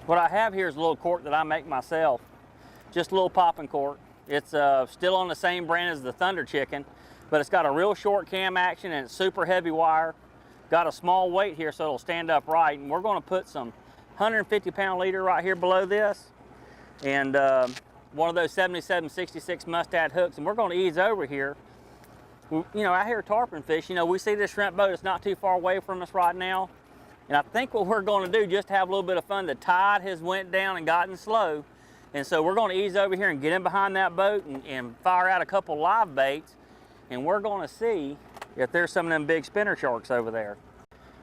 What I have here is a little cork that I make myself. Just a little popping cork. It's still on the same brand as the Thunder Chicken, but it's got a real short cam action and it's super heavy wire. Got a small weight here so it'll stand up right, and we're going to put some 150-pound leader right here below this, and one of those 77-66 mustad hooks, and we're going to ease over here. You know, out here tarpon fish, you know, we see this shrimp boat. It's not too far away from us right now, and I think what we're going to do, just to have a little bit of fun, the tide has went down and gotten slow, and so we're going to ease over here and get in behind that boat and fire out a couple live baits, and we're going to see if there's some of them big spinner sharks over there.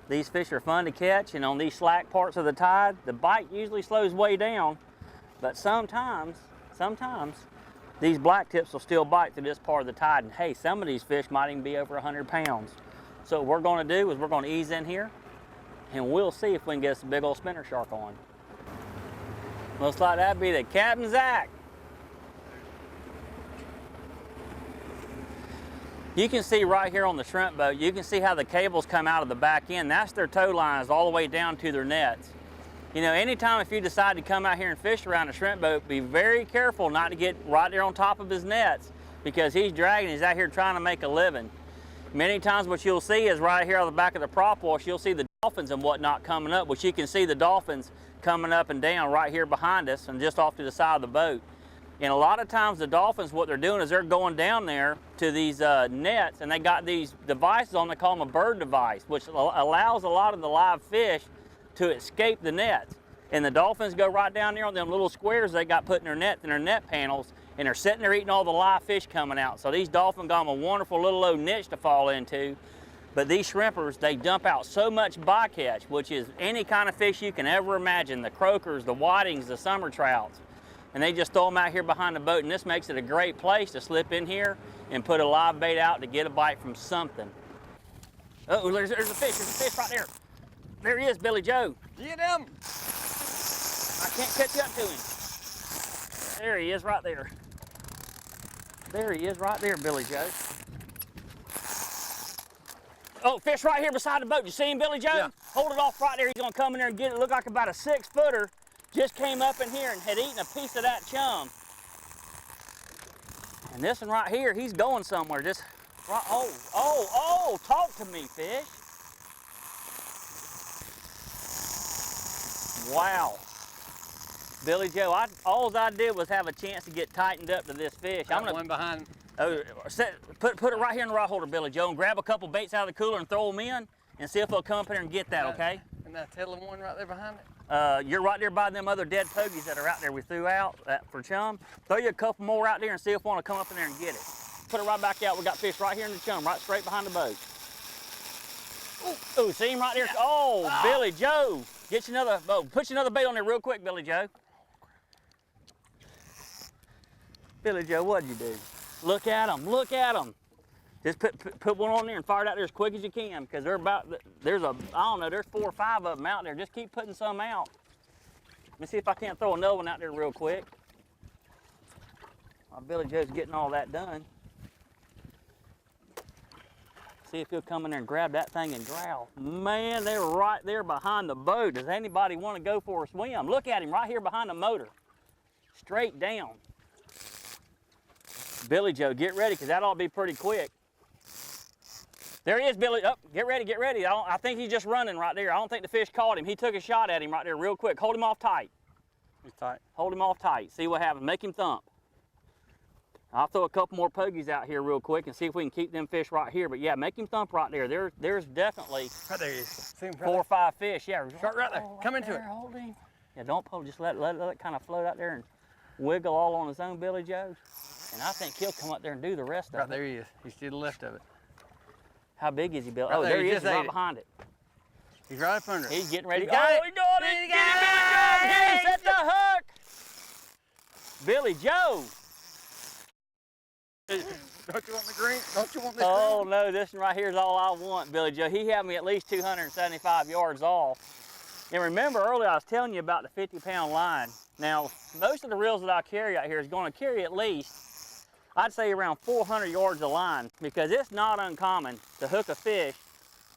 These fish are fun to catch, and on these slack parts of the tide, the bite usually slows way down, but sometimes these blacktips will still bite through this part of the tide, and hey, some of these fish might even be over 100 pounds. So what we're going to do is we're going to ease in here, and we'll see if we can get us a big old spinner shark on. Looks like that'd be the Captain Zach. You can see right here on the shrimp boat, you can see how the cables come out of the back end. That's their tow lines all the way down to their nets. You know, anytime if you decide to come out here and fish around a shrimp boat, be very careful not to get right there on top of his nets, because he's dragging, he's out here trying to make a living. Many times what you'll see is right here on the back of the prop wash, you'll see the dolphins and whatnot coming up, which you can see the dolphins coming up and down right here behind us and just off to the side of the boat. And a lot of times the dolphins, what they're doing is they're going down there to these nets, and they got these devices on, they call them a bird device, which allows a lot of the live fish to escape the nets. And the dolphins go right down there on them little squares they got put in their nets and their net panels, and they're sitting there eating all the live fish coming out. So these dolphins got them a wonderful little low niche to fall into. But these shrimpers, they dump out so much bycatch, which is any kind of fish you can ever imagine, the croakers, the whitings, the summer trouts. And they just throw them out here behind the boat, and this makes it a great place to slip in here and put a live bait out to get a bite from something. Oh, there's a fish right there. There he is, Billy Joe. Get him! I can't catch up to him. There he is right there. There he is right there, Billy Joe. Oh, fish right here beside the boat. You see him, Billy Joe? Yeah. Hold it off right there. He's gonna come in there and get it. Look like about a 6-footer. Just came up in here and had eaten a piece of that chum. And this one right here, he's going somewhere. Just right, oh, talk to me, fish. Wow. Billy Joe, all I did was have a chance to get tightened up to this fish. I'm gonna one behind. Oh, put it right here in the rod holder, Billy Joe, and grab a couple baits out of the cooler and throw them in and see if they'll come up here and get that, okay? And that tail one right there behind it? You're right there by them other dead pogies that are out there we threw out for chum. Throw you a couple more out there and see if we want to come up in there and get it. Put it right back out. We got fish right here in the chum, right straight behind the boat. Oh, see him right there? Oh, Billy Joe. Get you another, put you another bait on there real quick, Billy Joe. Billy Joe, what'd you do? Look at them, look at them. Just put one on there and fire it out there as quick as you can, because they're about, there's 4 or 5 of them out there. Just keep putting some out. Let me see if I can't throw another one out there real quick. While Billy Joe's getting all that done. See if he'll come in there and grab that thing and growl. Man, they're right there behind the boat. Does anybody want to go for a swim? Look at him right here behind the motor. Straight down. Billy Joe, get ready, because that ought to be pretty quick. There he is, Billy. Oh, get ready, get ready. I think he's just running right there. I don't think the fish caught him. He took a shot at him right there real quick. Hold him off tight. He's tight. Hold him off tight. See what happens. Make him thump. I'll throw a couple more pogies out here real quick and see if we can keep them fish right here. But yeah, make him thump right there. There's definitely right there he is. See him right 4 or 5 fish. Yeah, short right there. Come into it. Hold him. Yeah, don't pull. Just let it kind of float out there and wiggle all on his own, Billy Joe. And I think he'll come up there and do the rest of it. Right there he is. He's to the left of it. How big is he, Bill? Right oh, there he is, right it. behind it. He's right up under it. He's getting ready. He got it. He got it. Get him, Billy Joe. Get him, set the hook. Billy Joe. Don't you want the green? Don't you want this Oh, green? no, this one right here is all I want, Billy Joe. He had me at least 275 yards off. And remember earlier I was telling you about the 50-pound line. Now, most of the reels that I carry out here is going to carry at least, I'd say around 400 yards of line, because it's not uncommon to hook a fish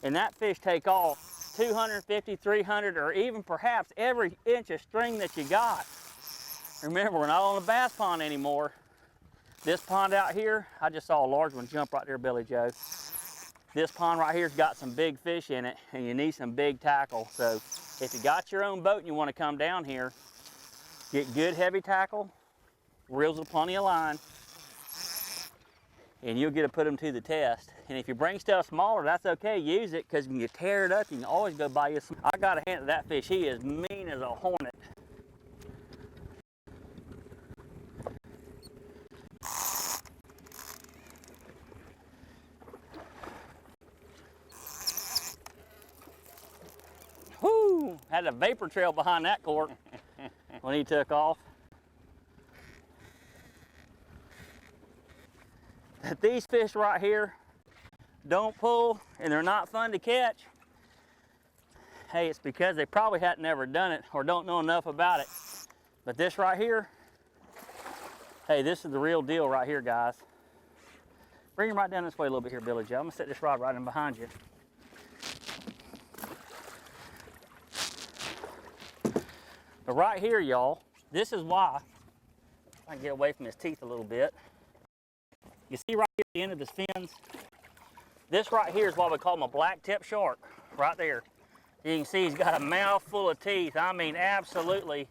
and that fish take off 250, 300, or even perhaps every inch of string that you got. Remember, we're not on the bass pond anymore. This pond out here, I just saw a large one jump right there, Billy Joe. This pond right here's got some big fish in it, and you need some big tackle. So if you got your own boat and you want to come down here, get good heavy tackle, reels with plenty of line, and you'll get to put them to the test. And if you bring stuff smaller, that's okay, use it, because when you tear it up, you can always go buy you some. I got a hand of that fish. He is mean as a hornet. Whoo! Had a vapor trail behind that cork when he took off. These fish right here don't pull and they're not fun to catch. Hey, it's because they probably hadn't ever done it or don't know enough about it. But this right here, hey, this is the real deal right here, guys. Bring him right down this way a little bit here, Billy Joe. I'm gonna set this rod right in behind you. But right here, y'all, this is why I can get away from his teeth a little bit. You see right here at the end of his fins? This right here is what we call him a blacktip shark, right there. You can see he's got a mouthful of teeth. I mean, absolutely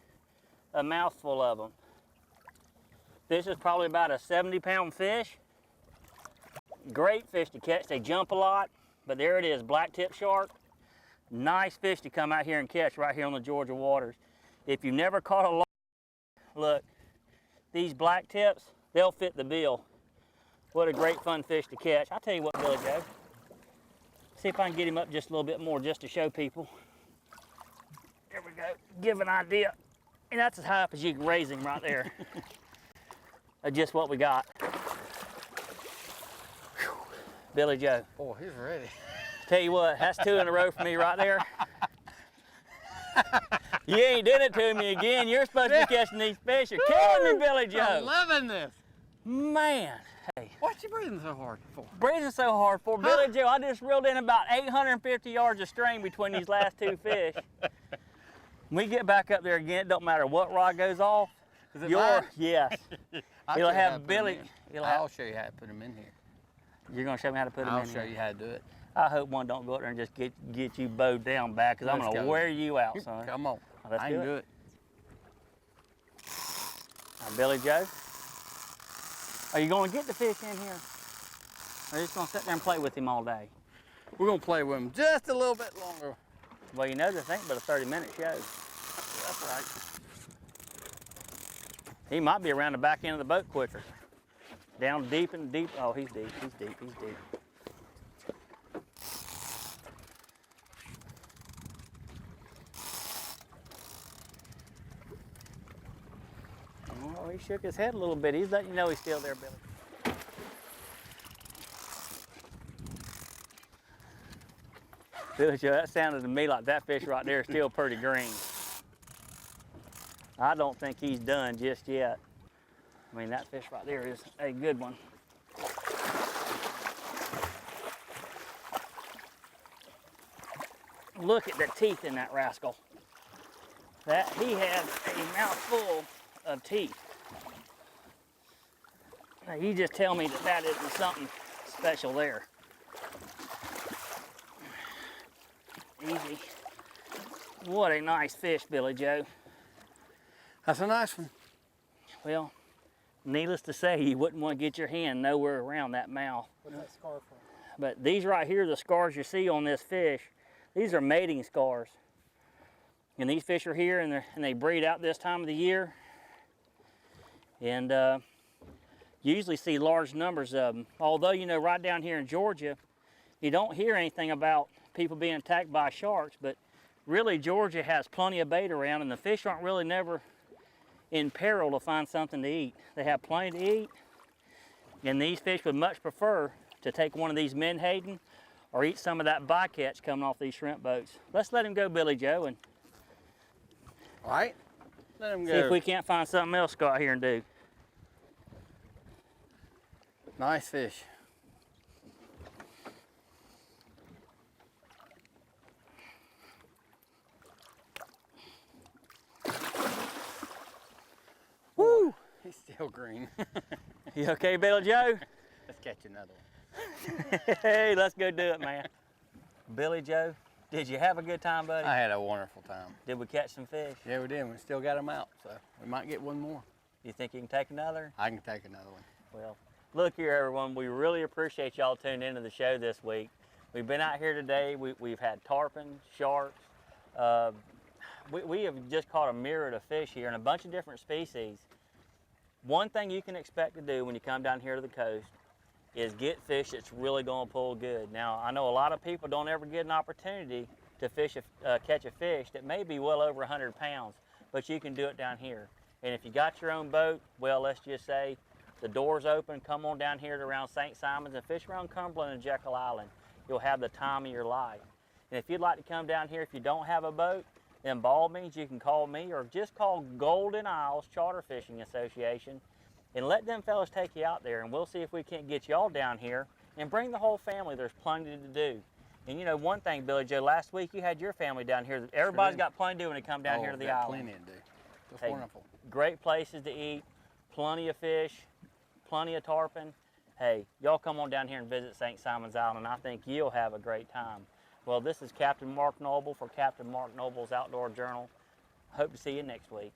a mouthful of them. This is probably about a 70-pound fish. Great fish to catch. They jump a lot, but there it is, blacktip shark. Nice fish to come out here and catch right here on the Georgia waters. If you've never caught a large, look, these blacktips, they'll fit the bill. What a great fun fish to catch. I'll tell you what, Billy Joe. See if I can get him up just a little bit more just to show people. There we go. Give an idea. And that's as high up as you can raise him right there. That's just what we got. Whew. Billy Joe. Oh, he's ready. Tell you what, that's 2 in a row for me right there. You ain't did it to me again. You're supposed to be catching these fish. You're killing me, Billy Joe. I'm loving this. Man, hey. What's you breathing so hard for? Breathing so hard for? Billy Joe, I just reeled in about 850 yards of string between these last 2 fish. When we get back up there again, it don't matter what rod goes off. Is it mine? Yes. It'll have Billy. I'll show you how to put them in here. You're going to show me how to put them in here? I'll show you how to do it. I hope one don't go up there and just get you bowed down back, because I'm going to wear you out, son. Come on. Let's I can do it. Now, Billy Joe, are you going to get the fish in here? Or are you just going to sit there and play with him all day? We're going to play with him just a little bit longer. Well, you know, this ain't but a 30-minute show. That's right. He might be around the back end of the boat quicker. Down deep and deep. Oh, he's deep, he's deep, he's deep. Oh, he shook his head a little bit. He's letting you know he's still there, Billy. Billy Joe, that sounded to me like that fish right there is still pretty green. I don't think he's done just yet. I mean, that fish right there is a good one. Look at the teeth in that rascal. That he has a mouthful of teeth. Now, you just tell me that that isn't something special there. Easy. What a nice fish, Billy Joe. That's a nice one. Well, needless to say, you wouldn't want to get your hand nowhere around that mouth. What's that scar from? But these right here, the scars you see on this fish, these are mating scars. And these fish are here and they breed out this time of the year. And you usually see large numbers of them. Although, you know, right down here in Georgia, you don't hear anything about people being attacked by sharks, but really Georgia has plenty of bait around and the fish aren't really never in peril to find something to eat. They have plenty to eat, and these fish would much prefer to take one of these menhaden or eat some of that bycatch coming off these shrimp boats. Let's let him go, Billy Joe, and All right, let him go. see if we can't find something else to go out here and do. Nice fish. He's still green. You okay, Billy Joe? Let's catch another one. Hey, let's go do it, man. Billy Joe, did you have a good time, buddy? I had a wonderful time. Did we catch some fish? Yeah, we did. We still got them out, so we might get one more. You think you can take another? I can take another one. Well, look here, everyone. We really appreciate y'all tuning into the show this week. We've been out here today. We've had tarpon, sharks. We have just caught a myriad of fish here and a bunch of different species. One thing you can expect to do when you come down here to the coast is get fish that's really going to pull good. Now, I know a lot of people don't ever get an opportunity to catch a fish that may be well over 100 pounds, but you can do it down here. And if you got your own boat, well, let's just say the door's open, come on down here to around St. Simons and fish around Cumberland and Jekyll Island. You'll have the time of your life. And if you'd like to come down here, if you don't have a boat, then by all means you can call me or just call Golden Isles Charter Fishing Association and let them fellas take you out there, and we'll see if we can't get y'all down here and bring the whole family. There's plenty to do. And you know one thing, Billy Joe, last week you had your family down here. Everybody's got plenty to do when they come down here to the island. Plenty to do. It's Hey, wonderful. Great places to eat, plenty of fish, plenty of tarpon. Hey, y'all come on down here and visit St. Simons Island, and I think you'll have a great time. Well, this is Captain Mark Noble for Captain Mark Noble's Outdoor Journal. Hope to see you next week.